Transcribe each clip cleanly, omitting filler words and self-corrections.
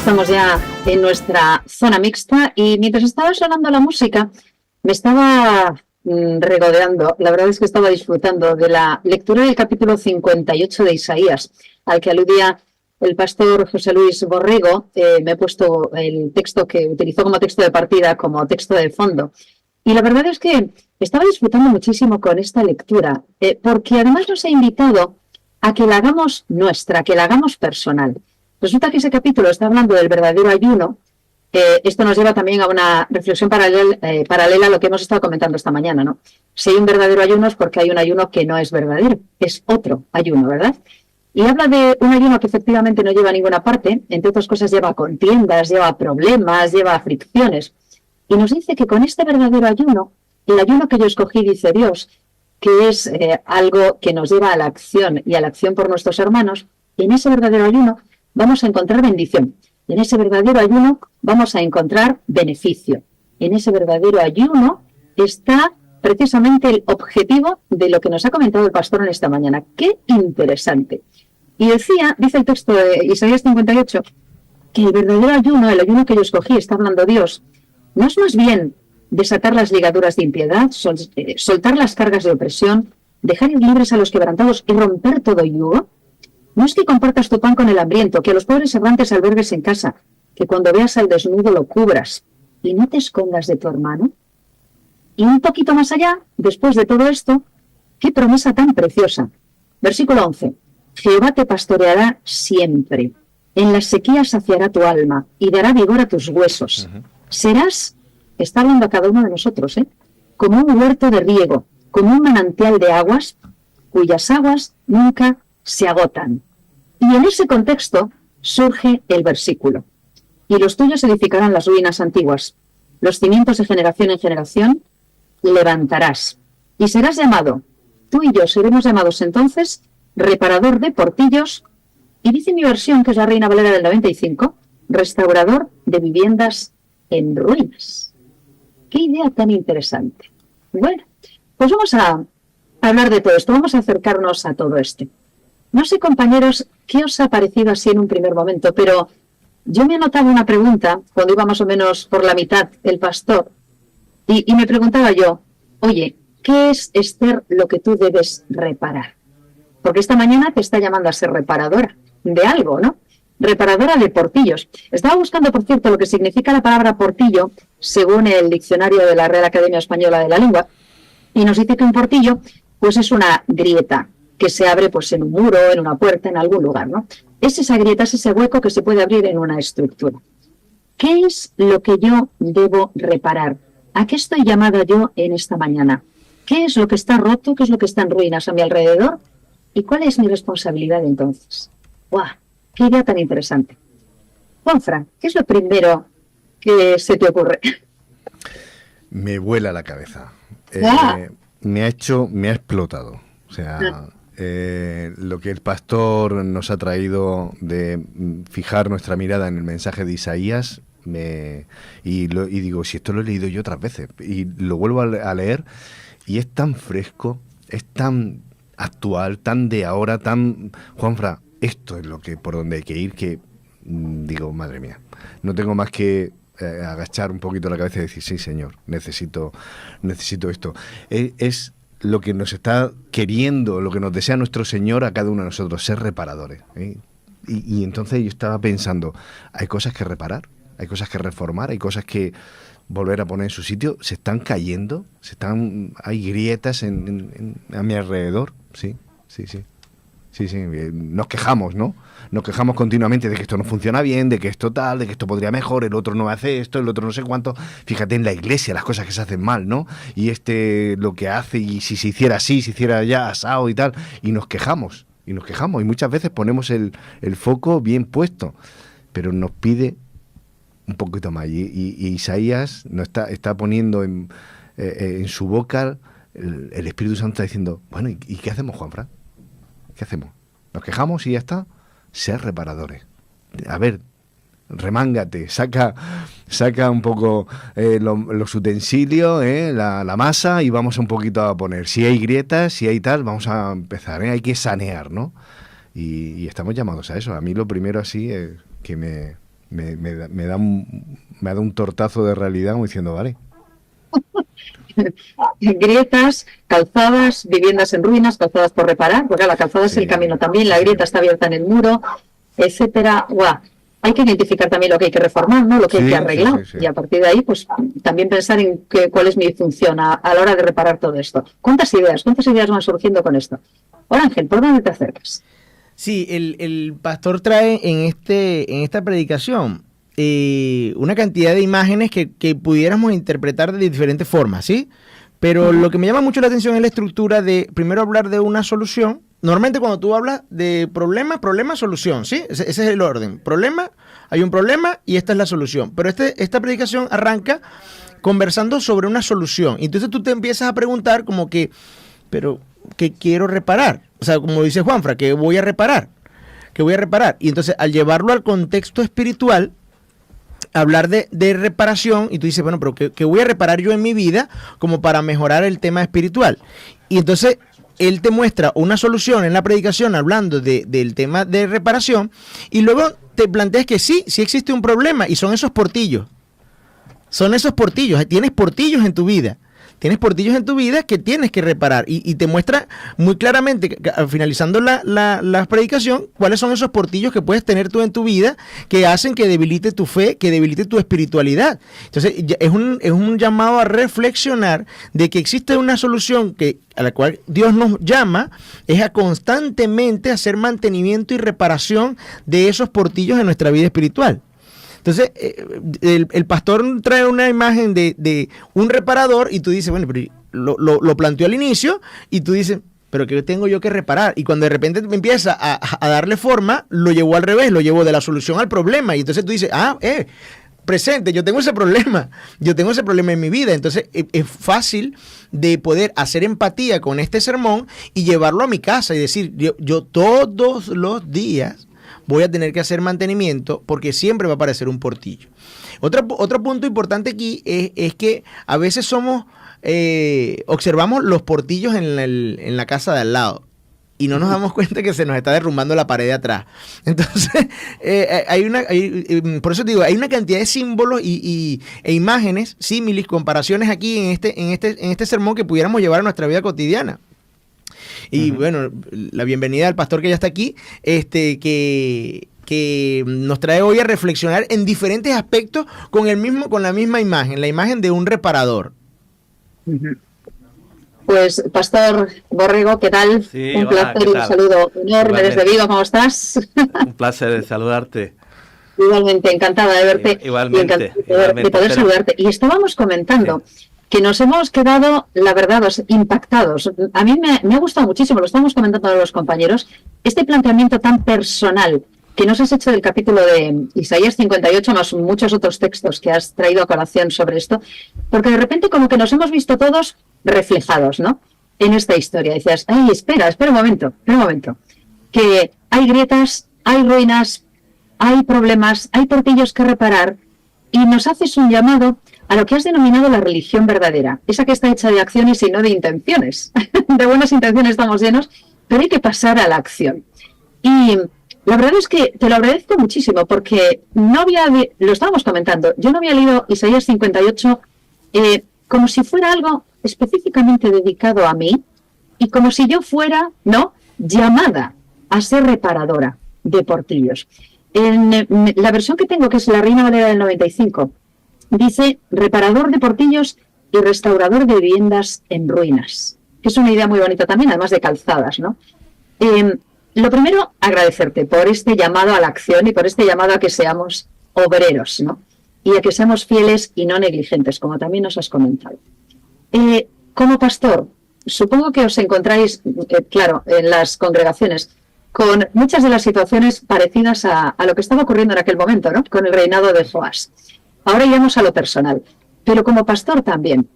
estamos ya en nuestra zona mixta y mientras estaba sonando la música me estaba regodeando. La verdad es que estaba disfrutando de la lectura del capítulo 58 de Isaías, al que aludía el pastor José Luis Borrego. Me he puesto el texto que utilizó como texto de partida, como texto de fondo. Y la verdad es que estaba disfrutando muchísimo con esta lectura, porque además nos ha invitado a que la hagamos nuestra, que la hagamos personal. Resulta que ese capítulo está hablando del verdadero ayuno. Esto nos lleva también a una reflexión paralela a lo que hemos estado comentando esta mañana, ¿no? Si hay un verdadero ayuno es porque hay un ayuno que no es verdadero, es otro ayuno, ¿verdad? Y habla de un ayuno que efectivamente no lleva a ninguna parte, entre otras cosas lleva contiendas, lleva problemas, lleva fricciones. Y nos dice que con este verdadero ayuno, el ayuno que yo escogí, dice Dios, que es algo que nos lleva a la acción y a la acción por nuestros hermanos, en ese verdadero ayuno vamos a encontrar bendición. En ese verdadero ayuno vamos a encontrar beneficio. En ese verdadero ayuno está precisamente el objetivo de lo que nos ha comentado el pastor en esta mañana. ¡Qué interesante! Y dice el texto de Isaías 58, que el verdadero ayuno, el ayuno que yo escogí, está hablando Dios, no es más bien desatar las ligaduras de impiedad, soltar las cargas de opresión, dejar ir libres a los quebrantados y romper todo yugo. No es que compartas tu pan con el hambriento, que a los pobres errantes albergues en casa, que cuando veas al desnudo lo cubras y no te escondas de tu hermano. Y un poquito más allá, después de todo esto, qué promesa tan preciosa. Versículo 11. Jehová te pastoreará siempre. En la sequía saciará tu alma y dará vigor a tus huesos. Serás, está hablando a cada uno de nosotros, como un huerto de riego, como un manantial de aguas, cuyas aguas nunca se agotan. Y en ese contexto surge el versículo. Y los tuyos edificarán las ruinas antiguas. Los cimientos de generación en generación levantarás. Y serás llamado, tú y yo seremos llamados entonces, reparador de portillos, y dice mi versión, que es la Reina Valera del 95, restaurador de viviendas en ruinas. ¡Qué idea tan interesante! Bueno, pues vamos a hablar de todo esto, vamos a acercarnos a todo esto. No sé, compañeros, qué os ha parecido así en un primer momento, pero yo me anotaba una pregunta cuando iba más o menos por la mitad el pastor, y me preguntaba yo, oye, ¿qué es, Esther, lo que tú debes reparar? Porque esta mañana te está llamando a ser reparadora de algo, ¿no? Reparadora de portillos. Estaba buscando, por cierto, lo que significa la palabra portillo, según el diccionario de la Real Academia Española de la Lengua, y nos dice que un portillo, pues es una grieta que se abre pues en un muro, en una puerta, en algún lugar, ¿no? Es esa grieta, es ese hueco que se puede abrir en una estructura. ¿Qué es lo que yo debo reparar? ¿A qué estoy llamada yo en esta mañana? ¿Qué es lo que está roto? ¿Qué es lo que está en ruinas a mi alrededor? ¿Y cuál es mi responsabilidad entonces? ¡Guau! ¡Qué idea tan interesante! Juanfran, ¿qué es lo primero que se te ocurre? Me vuela la cabeza. Me ha explotado. O sea, lo que el pastor nos ha traído de fijar nuestra mirada en el mensaje de Isaías, y digo, si esto lo he leído yo otras veces, y lo vuelvo a leer, y es tan fresco, es tan actual, tan de ahora, tan... Juanfra, esto es por donde hay que ir, que digo, madre mía, no tengo más que agachar un poquito la cabeza y decir, sí, señor, necesito esto. Es lo que nos está queriendo, lo que nos desea nuestro Señor a cada uno de nosotros, ser reparadores. Y entonces yo estaba pensando, hay cosas que reparar, hay cosas que reformar, hay cosas que volver a poner en su sitio, se están cayendo, hay grietas a mi alrededor, sí. Nos quejamos, ¿no? Nos quejamos continuamente de que esto no funciona bien, de que esto tal, de que esto podría mejor, el otro no hace esto, el otro no sé cuánto. Fíjate en la iglesia las cosas que se hacen mal, ¿no? Y lo que hace, y si se hiciera así, si hiciera ya asado y tal, y nos quejamos, y muchas veces ponemos el foco bien puesto, pero nos pide un poquito más, y Isaías nos está poniendo en su boca, el Espíritu Santo está diciendo, bueno, ¿y qué hacemos, Juanfran? ¿Qué hacemos? ¿Nos quejamos y ya está? Ser reparadores. A ver, remángate, saca un poco los utensilios, la masa, y vamos un poquito a poner. Si hay grietas, si hay tal, vamos a empezar, hay que sanear, ¿no? Y estamos llamados a eso. A mí lo primero así que me me ha dado un tortazo de realidad como diciendo, vale. Grietas, calzadas, viviendas en ruinas, calzadas por reparar, porque la calzada es el camino también, la grieta está abierta en el muro, etcétera. ¡Guau! Hay que identificar también lo que hay que reformar, ¿no? Lo que hay que arreglar, y a partir de ahí, pues también pensar en cuál es mi función a la hora de reparar todo esto. ¿Cuántas ideas van surgiendo con esto? Ahora, Ángel, ¿por dónde te acercas? Sí, el pastor trae en esta predicación una cantidad de imágenes que pudiéramos interpretar de diferentes formas, ¿sí? Pero lo que me llama mucho la atención es la estructura de primero hablar de una solución. Normalmente cuando tú hablas de problema, solución, ¿sí? Ese es el orden. Problema, hay un problema y esta es la solución. Pero esta predicación arranca conversando sobre una solución. Y entonces tú te empiezas a preguntar como que, pero, ¿qué quiero reparar? O sea, como dice Juanfra, ¿qué voy a reparar? Y entonces al llevarlo al contexto espiritual, hablar de reparación, y tú dices, bueno, pero ¿qué voy a reparar yo en mi vida como para mejorar el tema espiritual? Y entonces él te muestra una solución en la predicación hablando del tema de reparación, y luego te planteas que sí existe un problema, y son esos portillos. Tienes portillos en tu vida. Que tienes que reparar, y te muestra muy claramente, finalizando la predicación, cuáles son esos portillos que puedes tener tú en tu vida que hacen que debilite tu fe, que debilite tu espiritualidad. Entonces es un llamado a reflexionar de que existe una solución a la cual Dios nos llama, es a constantemente hacer mantenimiento y reparación de esos portillos en nuestra vida espiritual. Entonces, el pastor trae una imagen de un reparador, y tú dices, bueno, pero lo planteó al inicio, y tú dices, pero ¿qué tengo yo que reparar? Y cuando de repente me empieza a darle forma, lo llevó al revés, lo llevó de la solución al problema. Y entonces tú dices, presente, yo tengo ese problema en mi vida. Entonces es fácil de poder hacer empatía con este sermón y llevarlo a mi casa y decir, yo todos los días voy a tener que hacer mantenimiento porque siempre va a aparecer un portillo. Otro punto importante aquí es que a veces observamos los portillos en la casa de al lado y no nos damos cuenta que se nos está derrumbando la pared de atrás. Entonces, por eso te digo, hay una cantidad de símbolos e imágenes, símiles, comparaciones aquí en este sermón que pudiéramos llevar a nuestra vida cotidiana. Y bueno, la bienvenida al pastor que ya está aquí, que nos trae hoy a reflexionar en diferentes aspectos con la misma imagen, la imagen de un reparador. Pues, Pastor Borrego, ¿qué tal? Sí, un hola, placer y un saludo enorme desde Vigo, ¿cómo estás? Un placer saludarte. Igualmente, encantada de verte. Igualmente. De poder saludarte. Y estábamos comentando que nos hemos quedado, la verdad, impactados. A mí me ha gustado muchísimo, lo estamos comentando a los compañeros, este planteamiento tan personal que nos has hecho del capítulo de Isaías 58, más muchos otros textos que has traído a colación sobre esto, porque de repente como que nos hemos visto todos reflejados, ¿no?, en esta historia. Decías, ay, espera un momento, que hay grietas, hay ruinas, hay problemas, hay portillos que reparar, y nos haces un llamado a lo que has denominado la religión verdadera, esa que está hecha de acciones y no de intenciones. De buenas intenciones estamos llenos, pero hay que pasar a la acción. Y la verdad es que te lo agradezco muchísimo, porque lo estábamos comentando, yo no había leído Isaías 58 como si fuera algo específicamente dedicado a mí, y como si yo fuera, ¿no?, llamada a ser reparadora de portillos. En la versión que tengo, que es la Reina Valera del 95, dice reparador de portillos y restaurador de viviendas en ruinas, que es una idea muy bonita también, además de calzadas, ¿no? Lo primero, agradecerte por este llamado a la acción y por este llamado a que seamos obreros, ¿no?, y a que seamos fieles y no negligentes, como también nos has comentado. Como pastor, supongo que os encontráis, claro, en las congregaciones, con muchas de las situaciones parecidas a lo que estaba ocurriendo en aquel momento, ¿no?, con el reinado de Joás. Ahora iremos a lo personal, pero como pastor también.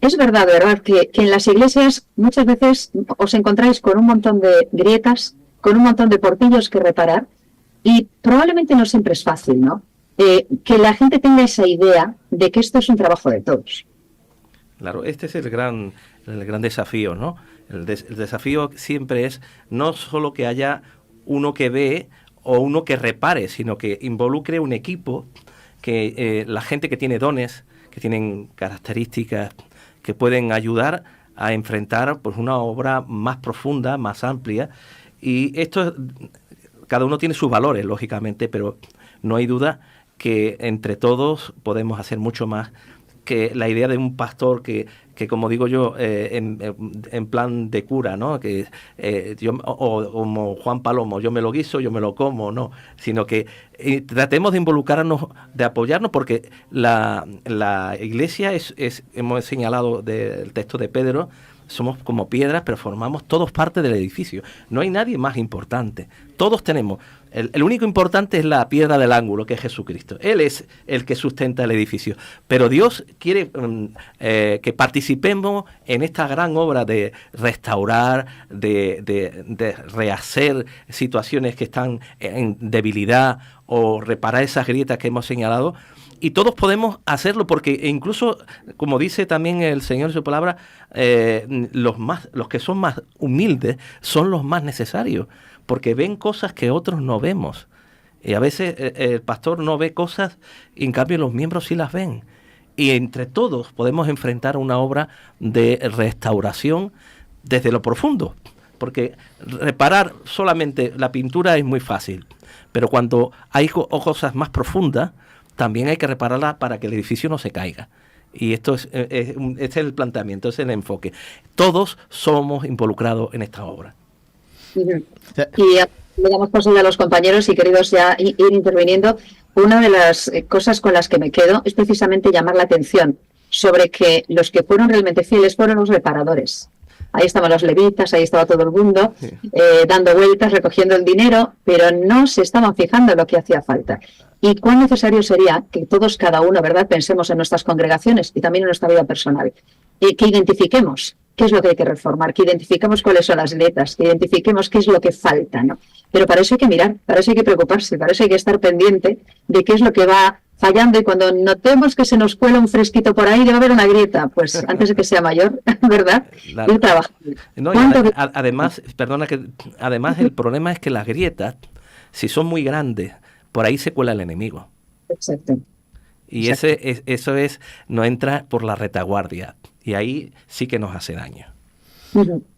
Es verdad que en las iglesias muchas veces os encontráis con un montón de grietas, con un montón de portillos que reparar, y probablemente no siempre es fácil, ¿no?, que la gente tenga esa idea de que esto es un trabajo de todos. Claro, este es el gran desafío, ¿no? El desafío siempre es no solo que haya uno que ve o uno que repare, sino que involucre un equipo, que la gente que tiene dones, que tienen características que pueden ayudar a enfrentar pues una obra más profunda, más amplia. Y esto, cada uno tiene sus valores, lógicamente, pero no hay duda que entre todos podemos hacer mucho más que la idea de un pastor que como digo yo, en plan de cura, ¿no? Que yo, o como Juan Palomo, yo me lo guiso, yo me lo como, no, sino que tratemos de involucrarnos, de apoyarnos, porque la iglesia hemos señalado del texto de Pedro, somos como piedras, pero formamos todos parte del edificio. No hay nadie más importante. Todos tenemos. El único importante es la piedra del ángulo, que es Jesucristo. Él es el que sustenta el edificio. Pero Dios quiere que participemos en esta gran obra de restaurar, de rehacer situaciones que están en debilidad o reparar esas grietas que hemos señalado. Y todos podemos hacerlo porque incluso, como dice también el Señor en su palabra, los que son más humildes son los más necesarios, porque ven cosas que otros no vemos. Y a veces el pastor no ve cosas y en cambio los miembros sí las ven. Y entre todos podemos enfrentar una obra de restauración desde lo profundo. Porque reparar solamente la pintura es muy fácil, pero cuando hay cosas más profundas, también hay que repararla para que el edificio no se caiga. Y esto este es el planteamiento, es el enfoque. Todos somos involucrados en esta obra. Y le damos paso a los compañeros y queridos ya ir interviniendo. Una de las cosas con las que me quedo es precisamente llamar la atención sobre que los que fueron realmente fieles fueron los reparadores. Ahí estaban los levitas, ahí estaba todo el mundo, sí, dando vueltas, recogiendo el dinero, pero no se estaban fijando en lo que hacía falta. Y cuán necesario sería que todos, cada uno, ¿verdad?, pensemos en nuestras congregaciones y también en nuestra vida personal, que identifiquemos qué es lo que hay que reformar, que identifiquemos cuáles son las grietas, que identifiquemos qué es lo que falta, ¿no? Pero para eso hay que mirar, para eso hay que preocuparse, para eso hay que estar pendiente de qué es lo que va fallando, y cuando notemos que se nos cuela un fresquito por ahí, debe haber una grieta, pues antes de que sea mayor, ¿verdad? Claro. Ir trabajando. No, además, además el problema es que las grietas, si son muy grandes, por ahí se cuela el enemigo. Exacto. Y eso no entra por la retaguardia, y ahí sí que nos hace daño.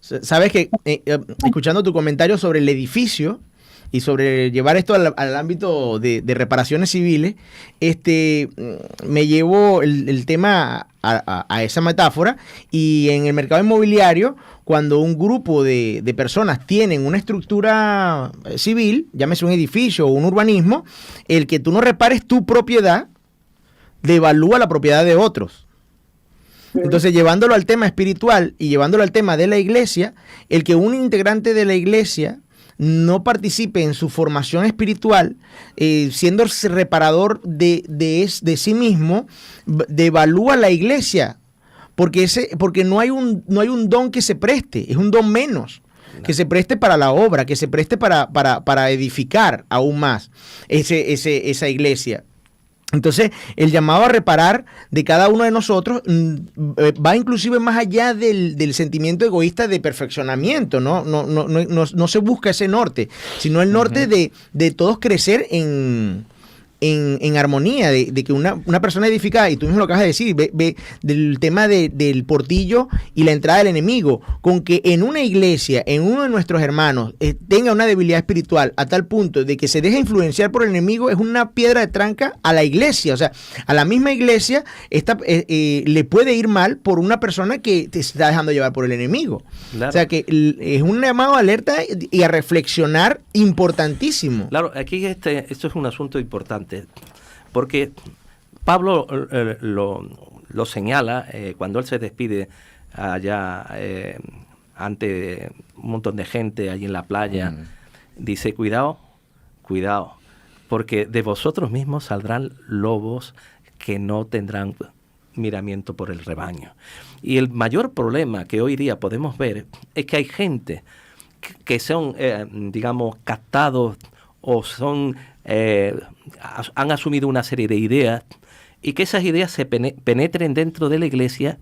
Sabes que, escuchando tu comentario sobre el edificio, y sobre llevar esto al ámbito de reparaciones civiles, me llevo el tema a esa metáfora, y en el mercado inmobiliario, cuando un grupo de personas tienen una estructura civil, llámese un edificio o un urbanismo, el que tú no repares tu propiedad devalúa la propiedad de otros. Entonces, llevándolo al tema espiritual y llevándolo al tema de la iglesia, el que un integrante de la iglesia no participe en su formación espiritual, siendo reparador de sí mismo, devalúa la iglesia, porque no hay un don que se preste, es un don menos, que se preste para la obra, que se preste para edificar aún más esa iglesia. Entonces, el llamado a reparar de cada uno de nosotros va inclusive más allá del sentimiento egoísta de perfeccionamiento, ¿no? No se busca ese norte, sino el norte de todos crecer en armonía, de que una persona edificada, y tú mismo lo acabas de decir, ve del tema del portillo y la entrada del enemigo, con que en una iglesia, en uno de nuestros hermanos, tenga una debilidad espiritual a tal punto de que se deje influenciar por el enemigo, es una piedra de tranca a la iglesia. O sea, a la misma iglesia le puede ir mal por una persona que te está dejando llevar por el enemigo. Claro. O sea, que es un llamado a alerta y a reflexionar importantísimo. Claro, aquí esto es un asunto importante, porque Pablo lo señala cuando él se despide allá ante un montón de gente allí en la playa. Dice, cuidado, porque de vosotros mismos saldrán lobos que no tendrán miramiento por el rebaño. Y el mayor problema que hoy día podemos ver es que hay gente que son, digamos, captados o han asumido una serie de ideas, y que esas ideas se penetren dentro de la iglesia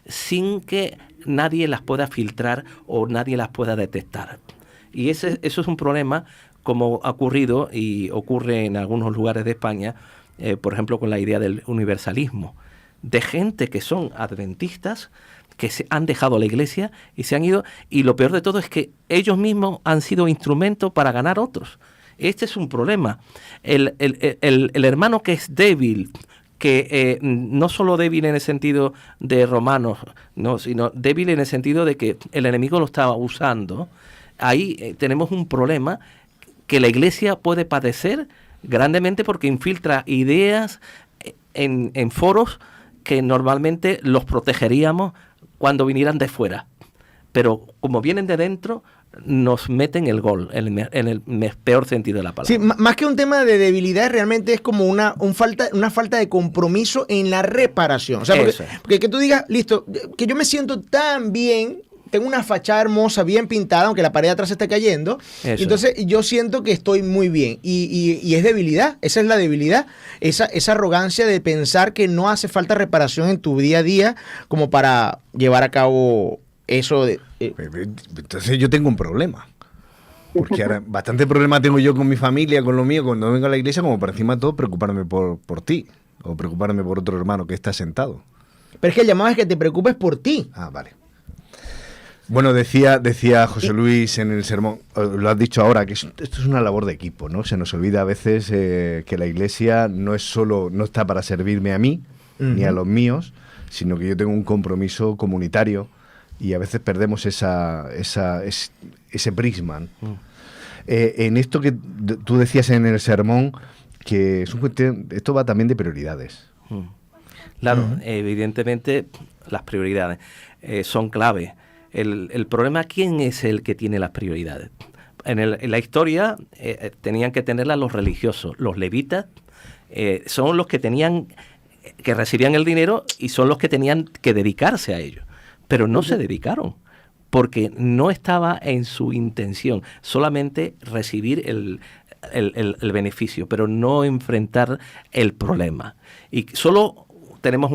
sin que nadie las pueda filtrar o nadie las pueda detectar. Y eso es un problema como ha ocurrido y ocurre en algunos lugares de España, por ejemplo, con la idea del universalismo, de gente que son adventistas, que se han dejado la iglesia y se han ido, y lo peor de todo es que ellos mismos han sido instrumentos para ganar otros. Este es un problema. El hermano que es débil, que no solo débil en el sentido de Romanos, no, sino débil en el sentido de que el enemigo lo estaba usando, ahí tenemos un problema que la iglesia puede padecer grandemente porque infiltra ideas en foros que normalmente los protegeríamos cuando vinieran de fuera. Pero como vienen de dentro, nos meten el gol, en el peor sentido de la palabra. Sí, más que un tema de debilidad, realmente es como una falta de compromiso en la reparación. O sea, porque que tú digas, listo, que yo me siento tan bien, tengo una fachada hermosa, bien pintada, aunque la pared de atrás se esté cayendo. Y entonces yo siento que estoy muy bien. Y es debilidad, esa es la debilidad, esa arrogancia de pensar que no hace falta reparación en tu día a día como para llevar a cabo eso. Entonces yo tengo un problema. Porque ahora bastante problema tengo yo con mi familia, con lo mío, cuando vengo a la iglesia, como para encima de todo preocuparme por ti. O preocuparme por otro hermano que está sentado. Pero es que el llamado es que te preocupes por ti. Ah, vale. Bueno, decía José Luis en el sermón, lo has dicho ahora, que esto es una labor de equipo, ¿no? Se nos olvida a veces que la iglesia no está para servirme a mí, ni a los míos, sino que yo tengo un compromiso comunitario y a veces perdemos ese prisma, ¿no? En esto que tú decías en el sermón, que esto va también de prioridades. Claro, evidentemente las prioridades son clave. El problema, ¿quién es el que tiene las prioridades? En la historia tenían que tenerlas los religiosos. Los levitas son los que recibían el dinero y son los que tenían que dedicarse a ello. Pero no se dedicaron, porque no estaba en su intención solamente recibir el beneficio, pero no enfrentar el problema. Y solo tenemos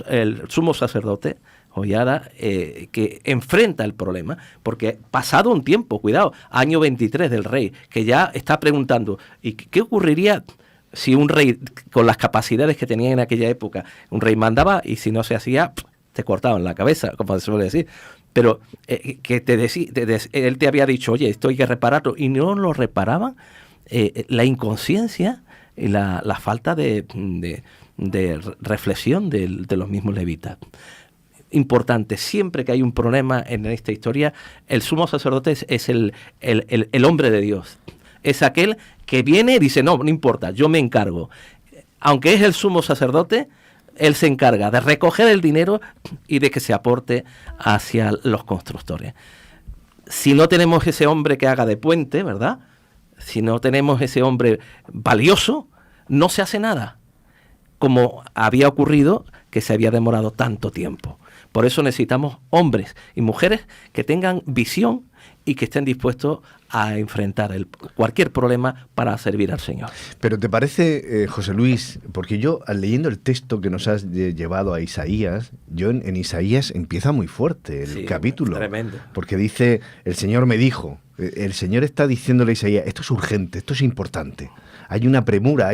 el sumo sacerdote, Joiada, que enfrenta el problema, porque pasado un tiempo, cuidado, año 23 del rey, que ya está preguntando, ¿y qué ocurriría si un rey, con las capacidades que tenía en aquella época, un rey mandaba y si no se hacía, te cortaban la cabeza, como se suele decir? Pero que él te había dicho, oye, esto hay que repararlo, y no lo reparaban. La inconsciencia y la falta de reflexión de los mismos levitas. Importante, siempre que hay un problema en esta historia, el sumo sacerdote es el hombre de Dios. Es aquel que viene y dice, no importa, yo me encargo. Aunque es el sumo sacerdote, él se encarga de recoger el dinero y de que se aporte hacia los constructores. Si no tenemos ese hombre que haga de puente, ¿verdad? Si no tenemos ese hombre valioso, no se hace nada. Como había ocurrido, que se había demorado tanto tiempo. Por eso necesitamos hombres y mujeres que tengan visión y que estén dispuestos a enfrentar cualquier problema para servir al Señor. Pero ¿te parece, José Luis, porque yo, leyendo el texto que nos has llevado a Isaías, yo en Isaías empieza muy fuerte el capítulo. Tremendo. Porque dice, el Señor me dijo, el Señor está diciéndole a Isaías, esto es urgente, esto es importante, hay una premura,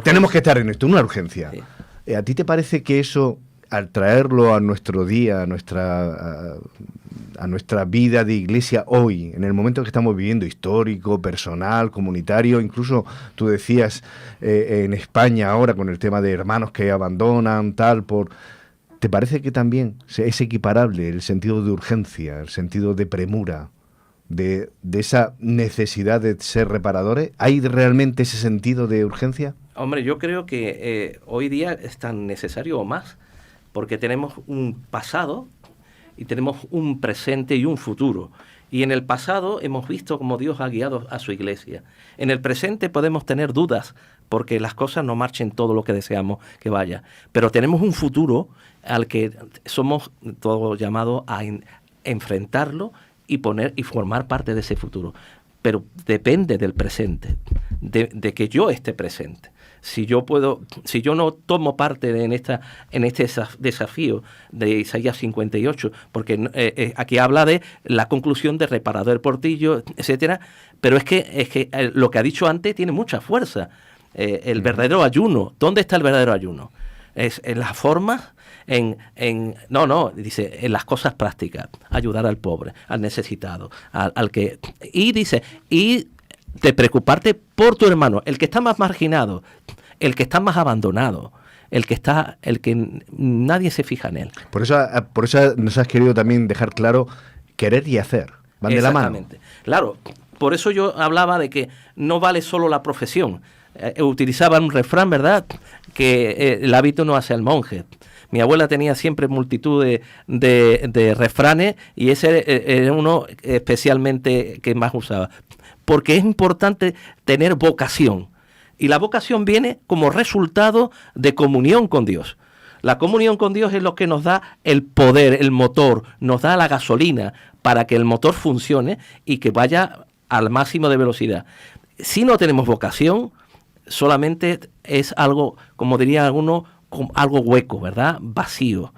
tenemos que estar en esto, una urgencia. Sí. ¿A ti te parece que eso, al traerlo a nuestro día, a nuestra vida de iglesia hoy, en el momento que estamos viviendo, histórico, personal, comunitario, incluso tú decías en España ahora con el tema de hermanos que abandonan, ¿te parece que también es equiparable el sentido de urgencia, el sentido de premura, de esa necesidad de ser reparadores? ¿Hay realmente ese sentido de urgencia? Hombre, yo creo que hoy día es tan necesario o más, porque tenemos un pasado y tenemos un presente y un futuro. Y en el pasado hemos visto cómo Dios ha guiado a su iglesia. En el presente podemos tener dudas, porque las cosas no marchen todo lo que deseamos que vaya. Pero tenemos un futuro al que somos todos llamados a enfrentarlo y formar parte de ese futuro. Pero depende del presente, de que yo esté presente. si yo no tomo parte en este desafío de Isaías 58, porque aquí habla de la conclusión de reparador del portillo, etcétera, pero es que lo que ha dicho antes tiene mucha fuerza. El verdadero ayuno, ¿dónde está el verdadero ayuno? Es en las formas, dice, en las cosas prácticas, ayudar al pobre, al necesitado, al que, y dice, y de preocuparte por tu hermano, el que está más marginado, el que está más abandonado, el que nadie se fija en él. Por eso nos has querido también dejar claro, querer y hacer van de la mano. Exactamente. Claro, por eso yo hablaba de que no vale solo la profesión. Utilizaba un refrán, ¿verdad?, que el hábito no hace al monje. Mi abuela tenía siempre multitud de refranes y ese era uno especialmente que más usaba. Porque es importante tener vocación. Y la vocación viene como resultado de comunión con Dios. La comunión con Dios es lo que nos da el poder, el motor, nos da la gasolina para que el motor funcione y que vaya al máximo de velocidad. Si no tenemos vocación, solamente es algo, como diría alguno, algo hueco, ¿verdad? Vacío.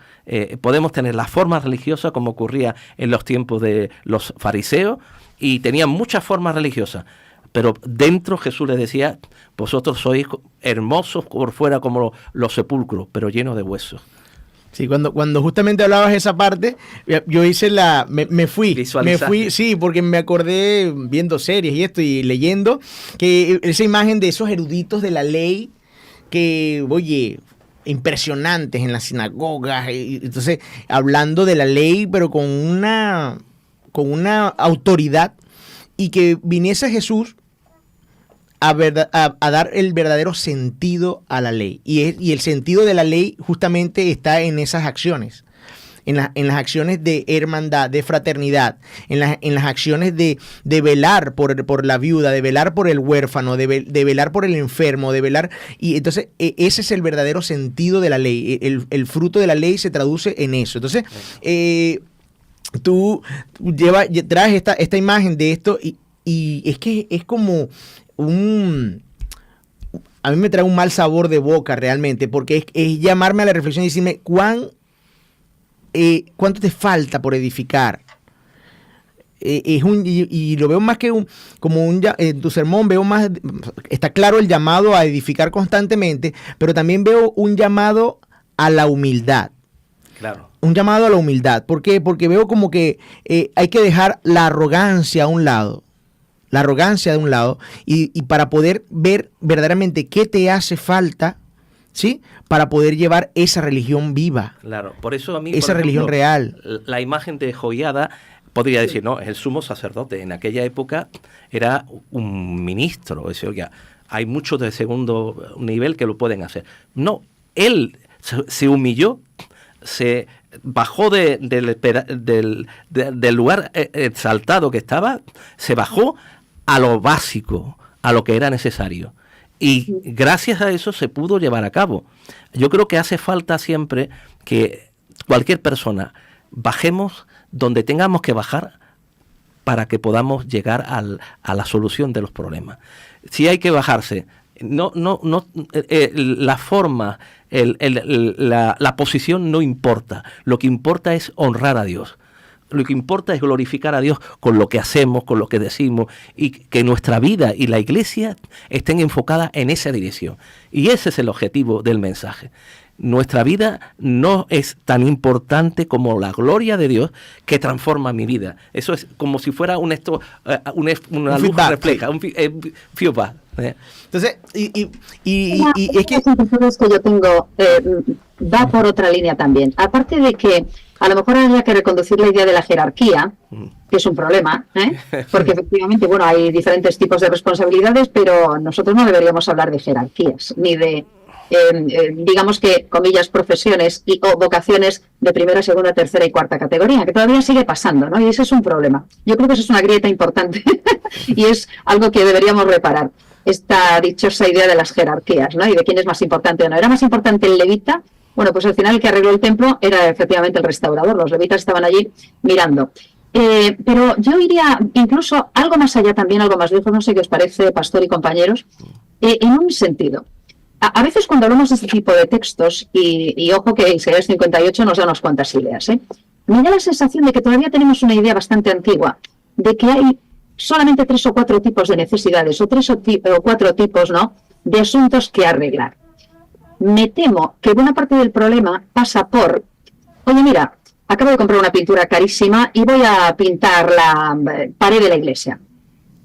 Podemos tener la forma religiosa como ocurría en los tiempos de los fariseos y tenían muchas formas religiosas, pero dentro Jesús les decía, vosotros sois hermosos por fuera como los sepulcros, pero llenos de huesos. Sí, cuando justamente hablabas de esa parte, yo hice me fui, sí, porque me acordé viendo series y esto y leyendo que esa imagen de esos eruditos de la ley que, oye, impresionantes en las sinagogas, entonces hablando de la ley, pero con una autoridad, y que viniese Jesús a dar el verdadero sentido a la ley. Y el sentido de la ley justamente está en esas acciones, en las acciones de hermandad, de fraternidad, en las acciones de velar por la viuda, de velar por el huérfano, de velar por el enfermo, de velar. Y entonces ese es el verdadero sentido de la ley. El fruto de la ley se traduce en eso. Entonces, tú traes esta imagen de esto y es que es como a mí me trae un mal sabor de boca realmente, porque es llamarme a la reflexión y decirme cuánto te falta por edificar. Y lo veo más que en tu sermón veo más, está claro el llamado a edificar constantemente, pero también veo un llamado a la humildad. Claro. Un llamado a la humildad. ¿Por qué? Porque veo como que hay que dejar la arrogancia a un lado. La arrogancia de un lado, y para poder ver verdaderamente qué te hace falta, ¿sí?, para poder llevar esa religión viva. Claro, por eso a mí, esa religión real. La imagen de Joiada, podría decir, no, es el sumo sacerdote. En aquella época era un ministro. Es decir, hay muchos de segundo nivel que lo pueden hacer. No, él se humilló, se bajó del lugar exaltado que estaba, se bajó a lo básico, a lo que era necesario. Y gracias a eso se pudo llevar a cabo. Yo creo que hace falta siempre que cualquier persona bajemos donde tengamos que bajar para que podamos llegar a la solución de los problemas. Si hay que bajarse, la forma, la posición no importa. Lo que importa es honrar a Dios. Lo que importa es glorificar a Dios con lo que hacemos, con lo que decimos, y que nuestra vida y la iglesia estén enfocadas en esa dirección. Y ese es el objetivo del mensaje. Nuestra vida no es tan importante como la gloria de Dios que transforma mi vida. Eso es como si fuera una luz que refleja, un feedback. Entonces, y es que yo tengo va por otra línea también. Aparte de que a lo mejor habría que reconducir la idea de la jerarquía, que es un problema, porque efectivamente, bueno, hay diferentes tipos de responsabilidades, pero nosotros no deberíamos hablar de jerarquías, ni de, digamos que, comillas, profesiones o vocaciones de primera, segunda, tercera y cuarta categoría, que todavía sigue pasando, ¿no? Y ese es un problema. Yo creo que eso es una grieta importante y es algo que deberíamos reparar. Esta dichosa idea de las jerarquías, ¿no? Y de quién es más importante o no. ¿Era más importante el levita? Bueno, pues al final el que arregló el templo era efectivamente el restaurador. Los levitas estaban allí mirando. Pero yo iría incluso algo más allá también, algo más lejos, no sé qué os parece, pastor y compañeros, en un sentido. a veces cuando hablamos de este tipo de textos, y ojo que Isaías 58 nos da unas cuantas ideas, me da la sensación de que todavía tenemos una idea bastante antigua de que hay solamente 3 o 4 tipos de necesidades o 3 o 4 tipos, ¿no?, de asuntos que arreglar. Me temo que buena parte del problema pasa por, oye, mira, acabo de comprar una pintura carísima y voy a pintar la pared de la iglesia.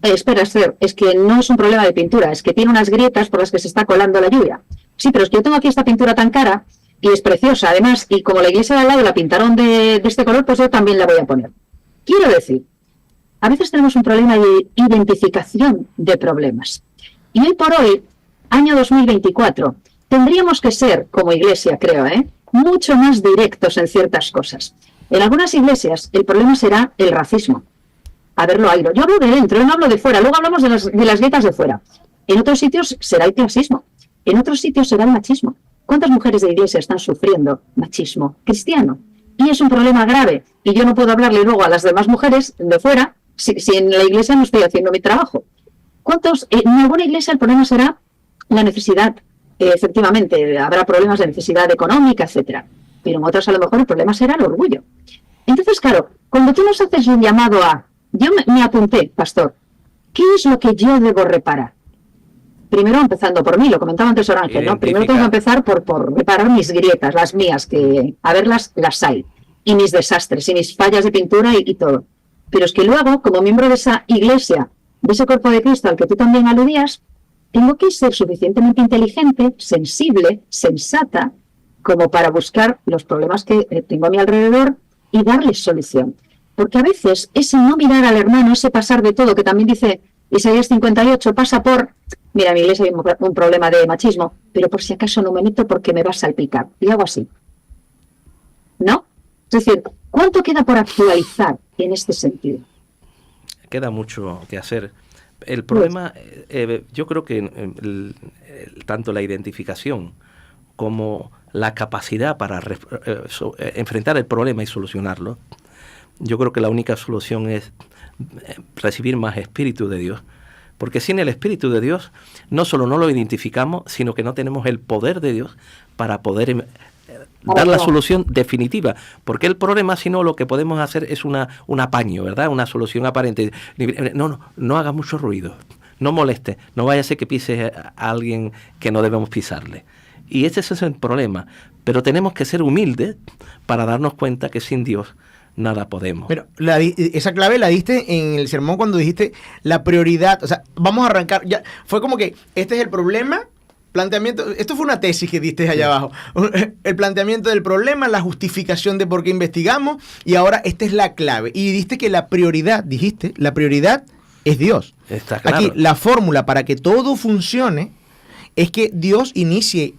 Espera, Esther, es que no es un problema de pintura, es que tiene unas grietas por las que se está colando la lluvia. Sí, pero es que yo tengo aquí esta pintura tan cara y es preciosa, además, y como la iglesia de al lado la pintaron de este color, pues yo también la voy a poner. Quiero decir, a veces tenemos un problema de identificación de problemas. Y hoy por hoy, año 2024, tendríamos que ser, como iglesia, creo, mucho más directos en ciertas cosas. En algunas iglesias el problema será el racismo. A verlo, Airo. Yo hablo de dentro, no hablo de fuera. Luego hablamos de las grietas de fuera. En otros sitios será el clasismo. En otros sitios será el machismo. ¿Cuántas mujeres de iglesia están sufriendo machismo cristiano? Y es un problema grave. Y yo no puedo hablarle luego a las demás mujeres de fuera si en la iglesia no estoy haciendo mi trabajo. En alguna iglesia el problema será la necesidad. Efectivamente, habrá problemas de necesidad económica, etcétera. Pero en otras a lo mejor el problema será el orgullo. Entonces, claro, cuando tú nos haces un llamado a... Yo me apunté, pastor, ¿qué es lo que yo debo reparar? Primero empezando por mí, lo comentaba antes Orángel, ¿no? Primero tengo que empezar por reparar mis grietas, las mías, que a verlas las hay, y mis desastres, y mis fallas de pintura y todo. Pero es que luego, como miembro de esa iglesia, de ese cuerpo de Cristo al que tú también aludías, tengo que ser suficientemente inteligente, sensible, sensata, como para buscar los problemas que tengo a mi alrededor y darles solución. Porque a veces ese no mirar al hermano, ese pasar de todo, que también dice Isaías 58, pasa por, mira, en mi iglesia hay un problema de machismo, pero por si acaso no me meto porque me va a salpicar. Y hago así. ¿No? Es decir, ¿cuánto queda por actualizar en este sentido? Queda mucho que hacer. El problema, yo creo que tanto la identificación como la capacidad para enfrentar el problema y solucionarlo, yo creo que la única solución es recibir más Espíritu de Dios. Porque sin el Espíritu de Dios, no solo no lo identificamos, sino que no tenemos el poder de Dios para poder dar la solución definitiva. Porque el problema, si no, lo que podemos hacer es un apaño, ¿verdad? Una solución aparente. No haga mucho ruido, no moleste, no vaya a ser que pise a alguien que no debemos pisarle. Y ese es el problema. Pero tenemos que ser humildes para darnos cuenta que sin Dios nada podemos. Pero esa clave la diste en el sermón cuando dijiste la prioridad. O sea, vamos a arrancar. Ya fue como que este es el problema, planteamiento. Esto fue una tesis que diste allá abajo. El planteamiento del problema, la justificación de por qué investigamos, y ahora esta es la clave. Y dijiste que la prioridad es Dios. Está claro. Aquí la fórmula para que todo funcione es que Dios inicie,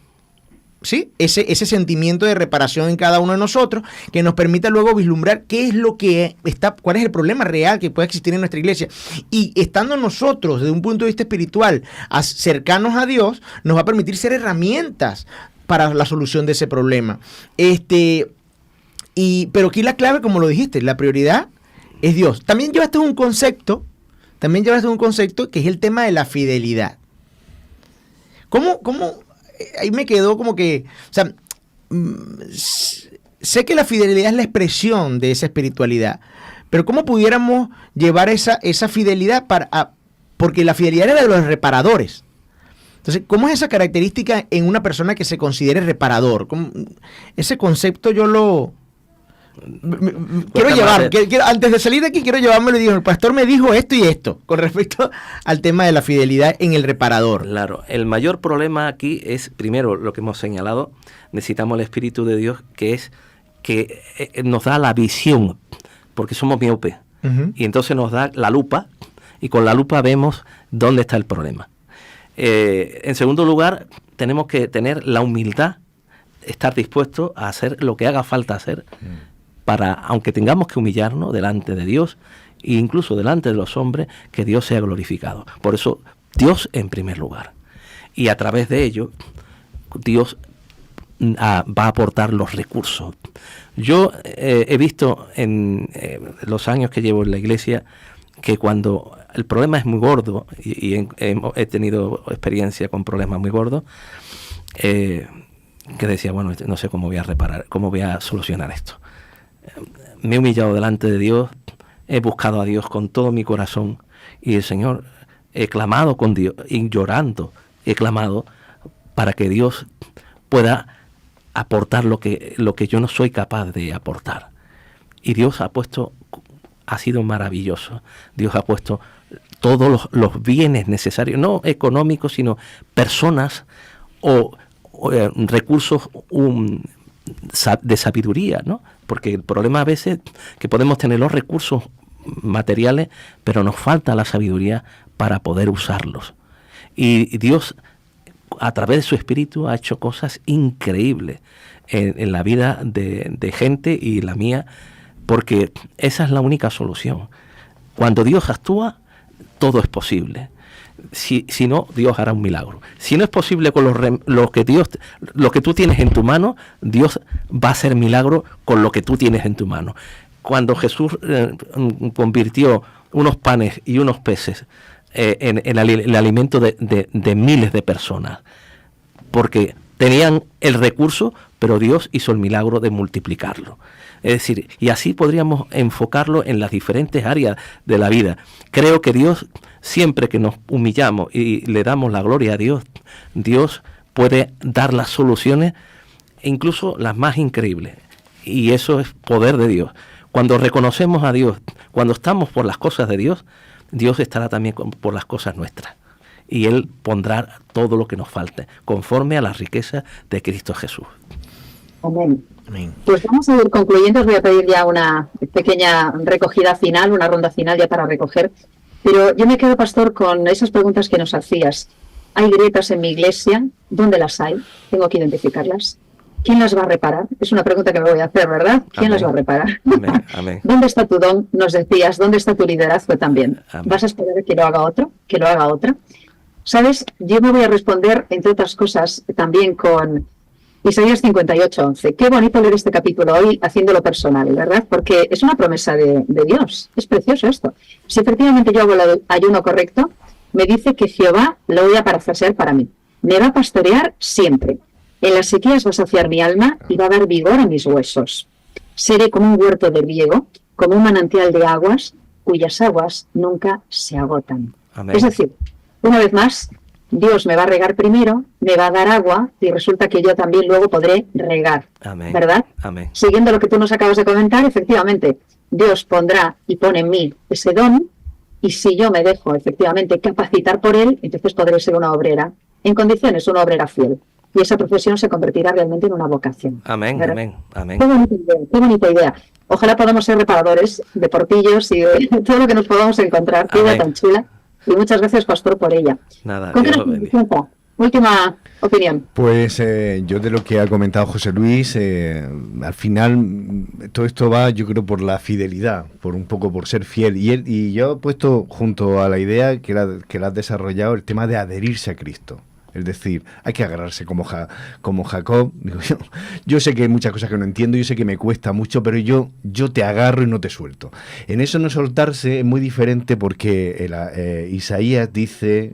¿sí?, ese sentimiento de reparación en cada uno de nosotros, que nos permita luego vislumbrar qué es lo que está, cuál es el problema real que puede existir en nuestra iglesia. Y estando nosotros, desde un punto de vista espiritual, cercanos a Dios, nos va a permitir ser herramientas para la solución de ese problema. Pero aquí la clave, como lo dijiste, la prioridad es Dios. También llevaste un concepto que es el tema de la fidelidad. ¿Cómo ahí me quedó como que, o sea, sé que la fidelidad es la expresión de esa espiritualidad, pero ¿cómo pudiéramos llevar esa fidelidad porque la fidelidad era de los reparadores? Entonces, ¿cómo es esa característica en una persona que se considere reparador? Ese concepto yo lo quiero llevar, antes de salir de aquí quiero llevármelo y digo, el pastor me dijo esto y esto con respecto al tema de la fidelidad en el reparador. Claro, el mayor problema aquí es, primero, lo que hemos señalado, necesitamos el Espíritu de Dios, que es que nos da la visión, porque somos miopes, y entonces nos da la lupa, y con la lupa vemos dónde está el problema. En segundo lugar, tenemos que tener la humildad, estar dispuestos a hacer lo que haga falta hacer, para, aunque tengamos que humillarnos delante de Dios e incluso delante de los hombres, que Dios sea glorificado. Por eso, Dios en primer lugar. Y a través de ello, Dios va a aportar los recursos. Yo he visto en los años que llevo en la iglesia que cuando el problema es muy gordo, y he tenido experiencia con problemas muy gordos, que decía, bueno, no sé cómo voy a reparar, cómo voy a solucionar esto. Me he humillado delante de Dios, he buscado a Dios con todo mi corazón y el Señor, he clamado con Dios y llorando, he clamado para que Dios pueda aportar lo que yo no soy capaz de aportar. Y Dios ha sido maravilloso. Dios ha puesto todos los bienes necesarios, no económicos, sino personas o recursos de sabiduría, ¿no? Porque el problema a veces es que podemos tener los recursos materiales, pero nos falta la sabiduría para poder usarlos. Y Dios, a través de su Espíritu, ha hecho cosas increíbles en la vida de gente y la mía, porque esa es la única solución. Cuando Dios actúa, todo es posible. Si no, Dios hará un milagro. Si no es posible con lo que tú tienes en tu mano, Dios va a hacer milagro con lo que tú tienes en tu mano. Cuando Jesús convirtió unos panes y unos peces en el alimento de miles de personas, porque tenían el recurso, pero Dios hizo el milagro de multiplicarlo. Es decir, y así podríamos enfocarlo en las diferentes áreas de la vida. Creo que Dios, siempre que nos humillamos y le damos la gloria a Dios, Dios puede dar las soluciones, incluso las más increíbles. Y eso es poder de Dios. Cuando reconocemos a Dios, cuando estamos por las cosas de Dios, Dios estará también por las cosas nuestras. Y Él pondrá todo lo que nos falte, conforme a la riqueza de Cristo Jesús. Amén. Amén. Pues vamos a ir concluyendo. Os voy a pedir ya una pequeña recogida final, una ronda final ya para recoger. Pero yo me quedo, pastor, con esas preguntas que nos hacías. ¿Hay grietas en mi iglesia? ¿Dónde las hay? Tengo que identificarlas. ¿Quién las va a reparar? Es una pregunta que me voy a hacer, ¿verdad? ¿Quién las va a reparar? Amén. Amén. ¿Dónde está tu don? Nos decías. ¿Dónde está tu liderazgo también? Amén. ¿Vas a esperar que lo haga otro? ¿Que lo haga otra? ¿Sabes? Yo me voy a responder, entre otras cosas, también con Isaías 58:11. Qué bonito leer este capítulo hoy haciéndolo personal, ¿verdad? Porque es una promesa de Dios. Es precioso esto. Si efectivamente yo hago el ayuno correcto, me dice que Jehová, lo voy a parafrasear para mí, me va a pastorear siempre. En las sequías va a saciar mi alma y va a dar vigor a mis huesos. Seré como un huerto de riego, como un manantial de aguas, cuyas aguas nunca se agotan. Amén. Es decir, una vez más, Dios me va a regar primero, me va a dar agua y resulta que yo también luego podré regar. Amén. ¿Verdad? Amén. Siguiendo lo que tú nos acabas de comentar, efectivamente, Dios pondrá y pone en mí ese don y si yo me dejo efectivamente capacitar por él, entonces podré ser una obrera en condiciones, una obrera fiel. Y esa profesión se convertirá realmente en una vocación. Amén, ¿verdad? amén, amén. Qué bonita idea. Ojalá podamos ser reparadores de portillos y de todo lo que nos podamos encontrar. Qué idea Amén. tan chula. Y muchas gracias, pastor, por ella. Nada, ¿Con qué Dios nos lo bendiga. finaliza? Última opinión. Pues yo de lo que ha comentado José Luis, al final todo esto va, yo creo, por la fidelidad, por un poco por ser fiel. Y yo he puesto junto a la idea que la has desarrollado el tema de adherirse a Cristo. Es decir, hay que agarrarse como Jacob. Digo, yo sé que hay muchas cosas que no entiendo, yo sé que me cuesta mucho, pero yo te agarro y no te suelto. En eso no soltarse es muy diferente porque Isaías dice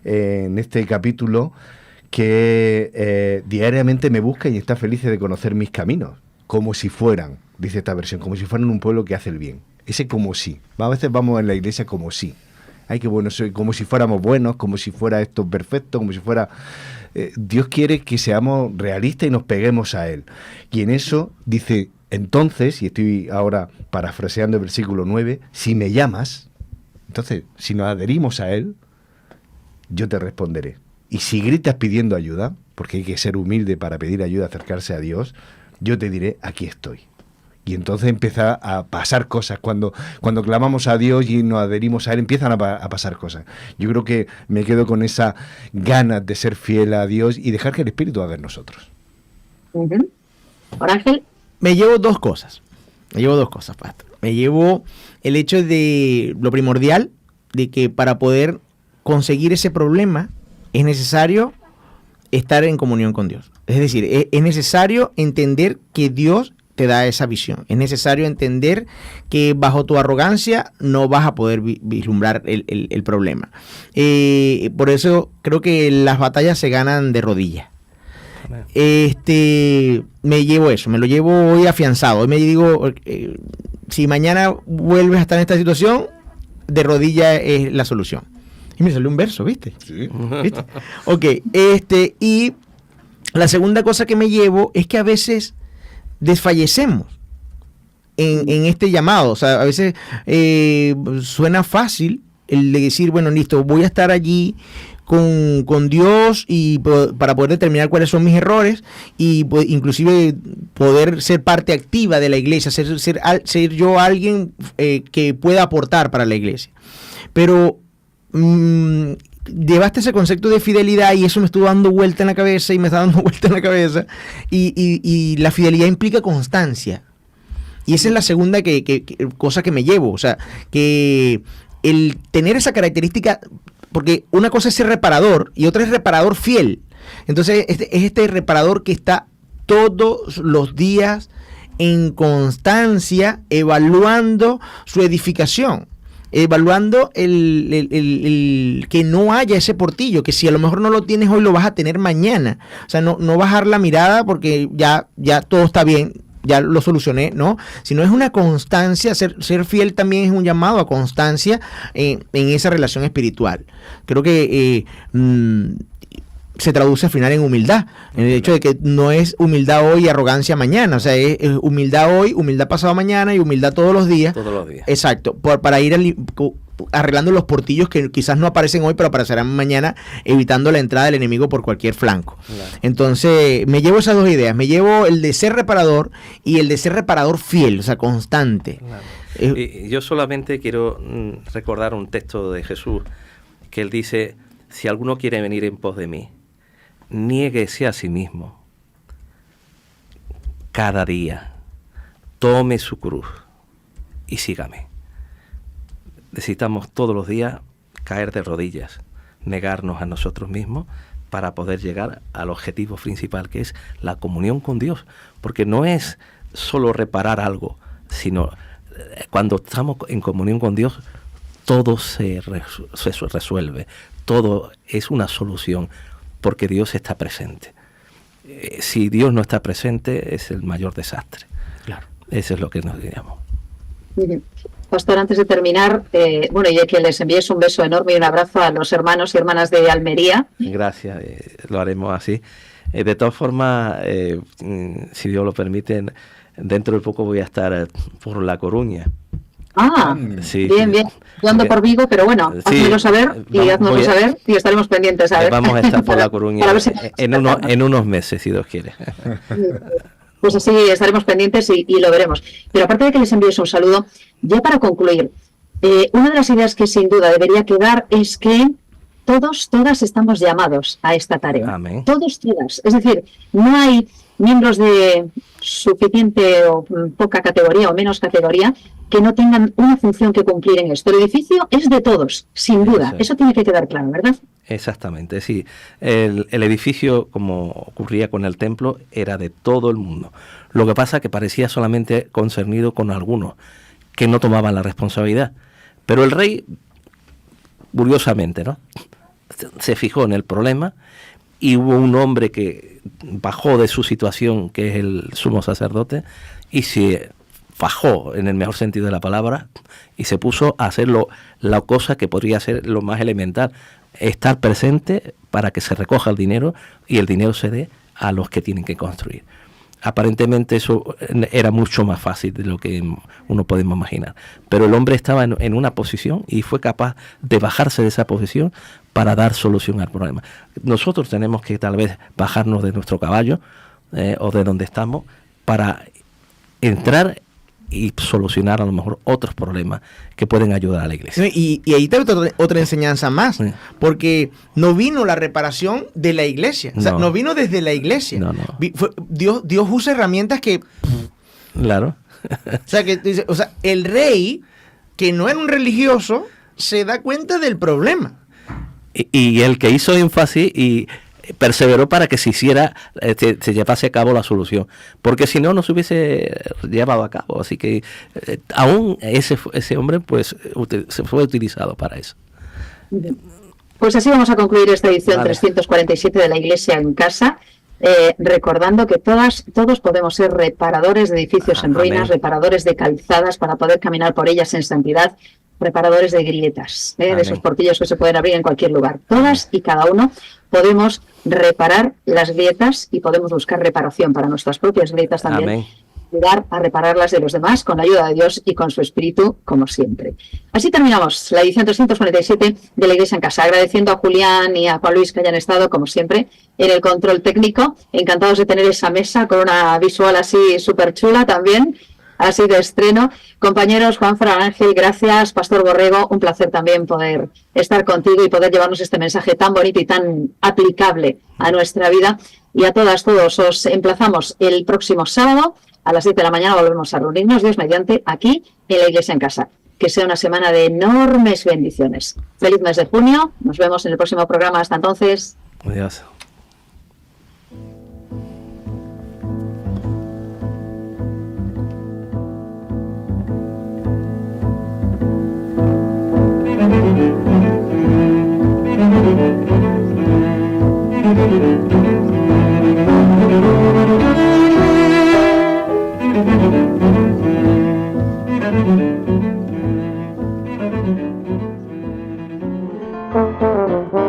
en este capítulo que diariamente me buscan y está feliz de conocer mis caminos, como si fueran, dice esta versión, como si fueran un pueblo que hace el bien. Ese como si. A veces vamos en la iglesia como si. Ay, qué bueno soy, como si fuéramos buenos, como si fuera esto perfecto, como si fuera... Dios quiere que seamos realistas y nos peguemos a Él. Y en eso dice, entonces, y estoy ahora parafraseando el versículo 9, si me llamas, entonces, si nos adherimos a Él, yo te responderé. Y si gritas pidiendo ayuda, porque hay que ser humilde para pedir ayuda, acercarse a Dios, yo te diré, aquí estoy. Y entonces empieza a pasar cosas. Cuando clamamos a Dios y nos adherimos a Él, empiezan a pasar cosas. Yo creo que me quedo con esa ganas de ser fiel a Dios y dejar que el Espíritu haga en nosotros. Ahora, Ángel. Me llevo dos cosas, pastor. Me llevo el hecho de lo primordial, de que para poder conseguir ese problema es necesario estar en comunión con Dios. Es decir, es necesario entender que Dios te da esa visión. Es necesario entender que bajo tu arrogancia no vas a poder vislumbrar el problema. Por eso creo que las batallas se ganan de rodillas. me llevo eso, me lo llevo hoy afianzado. Hoy me digo, si mañana vuelves a estar en esta situación, de rodilla es la solución. Y me salió un verso, ¿viste? Sí. ¿Viste? Ok, y la segunda cosa que me llevo es que a veces desfallecemos en este llamado. O sea, a veces suena fácil el de decir, bueno, listo, voy a estar allí con Dios y para poder determinar cuáles son mis errores y inclusive poder ser parte activa de la iglesia, ser yo alguien que pueda aportar para la iglesia. Pero llevaste ese concepto de fidelidad y eso me estuvo dando vuelta en la cabeza y me está dando vuelta en la cabeza y la fidelidad implica constancia. Y esa es la segunda cosa que me llevo, o sea, que el tener esa característica, porque una cosa es ser reparador y otra es reparador fiel. Entonces, es este reparador que está todos los días en constancia evaluando su edificación, evaluando el que no haya ese portillo, que si a lo mejor no lo tienes hoy, lo vas a tener mañana. O sea, no bajar la mirada porque ya todo está bien, ya lo solucioné, ¿no? Sino es una constancia, ser fiel también es un llamado a constancia en esa relación espiritual. Creo que se traduce al final en humildad, en el hecho de que no es humildad hoy y arrogancia mañana, o sea, es humildad hoy, humildad pasado mañana y humildad todos los días. Todos los días. Exacto, para ir arreglando los portillos que quizás no aparecen hoy, pero aparecerán mañana, evitando la entrada del enemigo por cualquier flanco. Claro. Entonces, me llevo esas dos ideas, me llevo el de ser reparador y el de ser reparador fiel, o sea, constante. Claro. Yo solamente quiero recordar un texto de Jesús, que él dice, si alguno quiere venir en pos de mí, niéguese a sí mismo cada día, tome su cruz y sígame. Necesitamos todos los días caer de rodillas, negarnos a nosotros mismos para poder llegar al objetivo principal, que es la comunión con Dios, porque no es solo reparar algo, sino cuando estamos en comunión con Dios, todo se resuelve, todo es una solución, porque Dios está presente. Si Dios no está presente, es el mayor desastre. Claro. Eso es lo que nos diríamos. Pastor, antes de terminar, y que les envíes un beso enorme y un abrazo a los hermanos y hermanas de Almería. Gracias, lo haremos así. De todas formas, si Dios lo permite, dentro de poco voy a estar por La Coruña. Sí, bien. Yo ando por Vigo, pero bueno, házmelo saber y haznoslo saber y estaremos pendientes. Vamos a estar por La Coruña en unos meses, si Dios quiere. Pues así estaremos pendientes y lo veremos. Pero aparte de que les envíes un saludo, ya para concluir, una de las ideas que sin duda debería quedar es que todas estamos llamados a esta tarea. Amén. Todas. Es decir, no hay miembros de suficiente o poca categoría o menos categoría que no tengan una función que cumplir en esto. El edificio es de todos, sin duda. Eso tiene que quedar claro, ¿verdad? Exactamente, sí. El edificio, como ocurría con el templo, era de todo el mundo. Lo que pasa es que parecía solamente concernido con algunos que no tomaban la responsabilidad. Pero el rey, curiosamente, ¿no?, se fijó en el problema y hubo un hombre que bajó de su situación, que es el sumo sacerdote, y se fajó, en el mejor sentido de la palabra, y se puso a hacer la cosa que podría ser lo más elemental, estar presente para que se recoja el dinero y el dinero se dé a los que tienen que construir. Aparentemente eso era mucho más fácil de lo que uno podemos imaginar, pero el hombre estaba en una posición y fue capaz de bajarse de esa posición para dar solución al problema. Nosotros tenemos que tal vez bajarnos de nuestro caballo o de donde estamos para entrar y solucionar a lo mejor otros problemas que pueden ayudar a la iglesia. Y ahí está otra enseñanza más, sí. Porque no vino la reparación de la iglesia, o sea, no vino desde la iglesia. No. Dios usa herramientas que... Claro. O sea, el rey, que no era un religioso, se da cuenta del problema. Y el que hizo énfasis y perseveró para que se hiciera, se llevase a cabo la solución, porque si no se hubiese llevado a cabo. Así que aún ese hombre pues se fue utilizado para eso. Pues así vamos a concluir esta edición 347 de la Iglesia en Casa. recordando que todos podemos ser reparadores de edificios en ruinas, reparadores de calzadas para poder caminar por ellas en santidad, reparadores de grietas, de esos portillos que se pueden abrir en cualquier lugar. Todas y cada uno podemos reparar las grietas y podemos buscar reparación para nuestras propias grietas también. Amén. Ayudar a reparar las de los demás con la ayuda de Dios y con su Espíritu, como siempre. Así terminamos la edición 347 de La Iglesia en Casa, agradeciendo a Julián y a Juan Luis que hayan estado, como siempre, en el control técnico. Encantados de tener esa mesa con una visual así súper chula también, así de estreno. Compañeros, Juan Fran Ángel, gracias. Pastor Borrego, un placer también poder estar contigo y poder llevarnos este mensaje tan bonito y tan aplicable a nuestra vida. Y a todas, todos, os emplazamos el próximo sábado a las 7 de la mañana. Volvemos a reunirnos, Dios mediante, aquí en La Iglesia en Casa. Que sea una semana de enormes bendiciones. Feliz mes de junio. Nos vemos en el próximo programa. Hasta entonces. Adiós. Thank you.